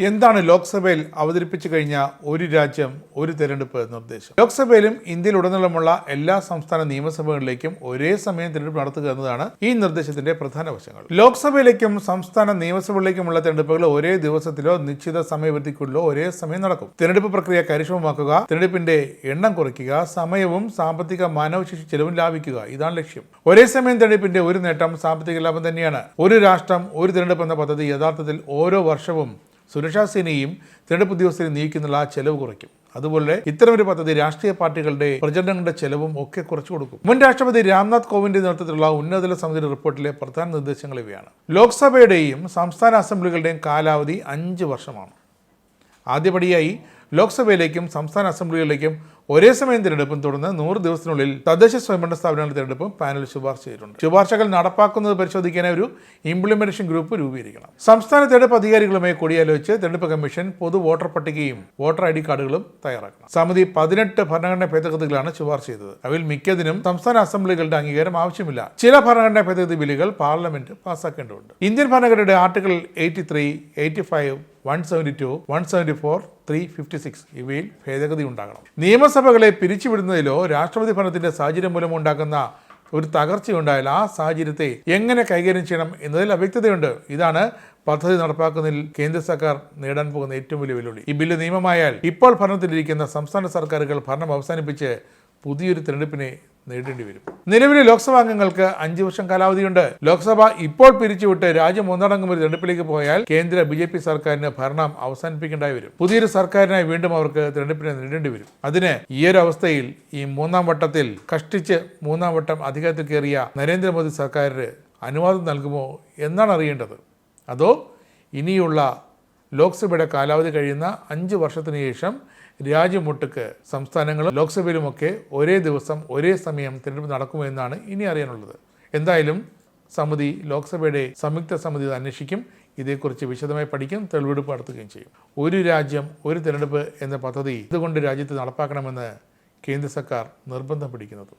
എന്താണ് ലോക്സഭയിൽ അവതരിപ്പിച്ചു കഴിഞ്ഞ ഒരു രാജ്യം ഒരു തെരഞ്ഞെടുപ്പ് നിർദ്ദേശം? ലോക്സഭയിലും ഇന്ത്യയിലുടനീളമുള്ള എല്ലാ സംസ്ഥാന നിയമസഭകളിലേക്കും ഒരേ സമയം തെരഞ്ഞെടുപ്പ് നടത്തുക എന്നതാണ് ഈ നിർദ്ദേശത്തിന്റെ പ്രധാന വശങ്ങൾ. ലോക്സഭയിലേക്കും സംസ്ഥാന നിയമസഭകളിലേക്കുമുള്ള തെരഞ്ഞെടുപ്പുകൾ ഒരേ ദിവസത്തിലോ നിശ്ചിത സമയപരിധിക്കുള്ളിലോ ഒരേ സമയം നടക്കും. തെരഞ്ഞെടുപ്പ് പ്രക്രിയ കാര്യക്ഷമമാക്കുക, തെരഞ്ഞെടുപ്പിന്റെ എണ്ണം കുറയ്ക്കുക, സമയവും സാമ്പത്തിക മാനവശേഷി ചെലവും ലാഭിക്കുക, ഇതാണ് ലക്ഷ്യം. ഒരേ സമയം തെരഞ്ഞെടുപ്പിന്റെ ഒരു നേട്ടം സാമ്പത്തിക ലാഭം തന്നെയാണ്. ഒരു രാഷ്ട്രം ഒരു തെരഞ്ഞെടുപ്പ് എന്ന പദ്ധതി യഥാർത്ഥത്തിൽ ഓരോ വർഷവും സുരക്ഷാ സേനയും തെരഞ്ഞെടുപ്പ് ഉദ്യോഗസ്ഥരെയും നിയമിക്കുന്നുള്ള ചെലവ് കുറയ്ക്കും. അതുപോലെ ഇത്തരമൊരു പദ്ധതി രാഷ്ട്രീയ പാർട്ടികളുടെ പ്രചരണങ്ങളുടെ ചെലവും ഒക്കെ കുറച്ചു കൊടുക്കും. മുൻ രാഷ്ട്രപതി രാംനാഥ് കോവിന്ദിന്റെ നേതൃത്വത്തിലുള്ള ഉന്നതതല സമിതിയുടെ റിപ്പോർട്ടിലെ പ്രധാന നിർദ്ദേശങ്ങൾ ഇവയാണ്. ലോക്സഭയുടെയും സംസ്ഥാന അസംബ്ലികളുടെയും കാലാവധി 5 വർഷമാണ്. ആദ്യപടിയായി ലോക്സഭയിലേക്കും സംസ്ഥാന അസംബ്ലികളിലേക്കും ഒരേ സമയം തിരഞ്ഞെടുപ്പും തുടർന്ന് 100 ദിവസത്തിനുള്ളിൽ തദ്ദേശ സ്വയംഭരണ സ്ഥാപനങ്ങളുടെ തിരഞ്ഞെടുപ്പും പാനൽ ശുപാർശ ചെയ്തിട്ടുണ്ട്. ശുപാർശകൾ നടപ്പാക്കുന്നത് പരിശോധിക്കാനായി ഒരു ഇംപ്ലിമെന്റേഷൻ ഗ്രൂപ്പ് രൂപീകരിക്കണം. സംസ്ഥാന തെരഞ്ഞെടുപ്പ് അധികാരികളുമായി കൂടിയാലോചിച്ച് തെരഞ്ഞെടുപ്പ് കമ്മീഷൻ പൊതു വോട്ടർ പട്ടികയും വോട്ടർ ID കാർഡുകളും തയ്യാറാക്കണം. സമിതി 18 ഭരണഘടനാ ഭേദഗതികളാണ് ശുപാർശ ചെയ്തത്. അവയിൽ മിക്കതിനും സംസ്ഥാന അസംബ്ലികളുടെ അംഗീകാരം ആവശ്യമില്ല. ചില ഭരണഘടനാ ഭേദഗതി ബില്ലുകൾ പാർലമെന്റ് പാസ്സാക്കേണ്ടതുണ്ട്. ഇന്ത്യൻ ഭരണഘടനയുടെ ആർട്ടിക്കിൾ 83, 85, 172, 174, 356 ഇവയിൽ ഭേദഗതി ഉണ്ടാകണം. നിയമസഭകളെ പിരിച്ചുവിടുന്നതിലോ രാഷ്ട്രപതി ഭരണത്തിന്റെ സാഹചര്യം മൂലം ഉണ്ടാക്കുന്ന ഒരു തകർച്ചയുണ്ടായാൽ ആ സാഹചര്യത്തെ എങ്ങനെ കൈകാര്യം ചെയ്യണം എന്നതിൽ അവ്യക്തതയുണ്ട്. ഇതാണ് പദ്ധതി നടപ്പാക്കുന്നതിൽ കേന്ദ്ര സർക്കാർ നേടാൻ പോകുന്ന ഏറ്റവും വലിയ വെല്ലുവിളി. ഈ ബില്ല് നിയമമായാൽ ഇപ്പോൾ ഭരണത്തിലിരിക്കുന്ന സംസ്ഥാന സർക്കാരുകൾ ഭരണം അവസാനിപ്പിച്ച് പുതിയൊരു തെരഞ്ഞെടുപ്പിനെ നേരിടേണ്ടി വരും. നിലവിലെ ലോക്സഭാ അംഗങ്ങൾക്ക് 5 വർഷം കാലാവധിയുണ്ട്. ലോക്സഭ ഇപ്പോൾ പിരിച്ചുവിട്ട് രാജ്യം ഒന്നടങ്കം ഒരു തെരഞ്ഞെടുപ്പിലേക്ക് പോയാൽ കേന്ദ്ര BJP സർക്കാരിന് ഭരണം അവസാനിപ്പിക്കേണ്ടായി വരും. പുതിയൊരു സർക്കാരിനായി വീണ്ടും അവർക്ക് തെരഞ്ഞെടുപ്പിനെ നേരിടേണ്ടി വരും. അതിന് ഈ ഒരു അവസ്ഥയിൽ ഈ 3ാം വട്ടത്തിൽ കഷ്ടിച്ച് 3ാം വട്ടം അധികാരത്തിൽ കയറിയ നരേന്ദ്രമോദി സർക്കാരിന് അനുവാദം നൽകുമോ എന്നാണ് അറിയേണ്ടത്. അതോ ഇനിയുള്ള ലോക്സഭയുടെ കാലാവധി കഴിയുന്ന 5 വർഷത്തിന് ശേഷം രാജ്യമൊട്ടുക്ക് സംസ്ഥാനങ്ങളും ലോക്സഭയിലുമൊക്കെ ഒരേ ദിവസം ഒരേ സമയം തിരഞ്ഞെടുപ്പ് നടക്കുമോ എന്നാണ് ഇനി അറിയാനുള്ളത്. എന്തായാലും സമിതി ലോക്സഭയുടെ സംയുക്ത സമിതി അന്വേഷിക്കും. ഇതേക്കുറിച്ച് വിശദമായി പഠിക്കും, തെളിവെടുപ്പ് നടത്തുകയും ചെയ്യും. ഒരു രാജ്യം ഒരു തിരഞ്ഞെടുപ്പ് എന്ന പദ്ധതി ഇതുകൊണ്ട് രാജ്യത്ത് നടപ്പാക്കണമെന്ന് കേന്ദ്ര സർക്കാർ നിർബന്ധം പിടിക്കുന്നത്.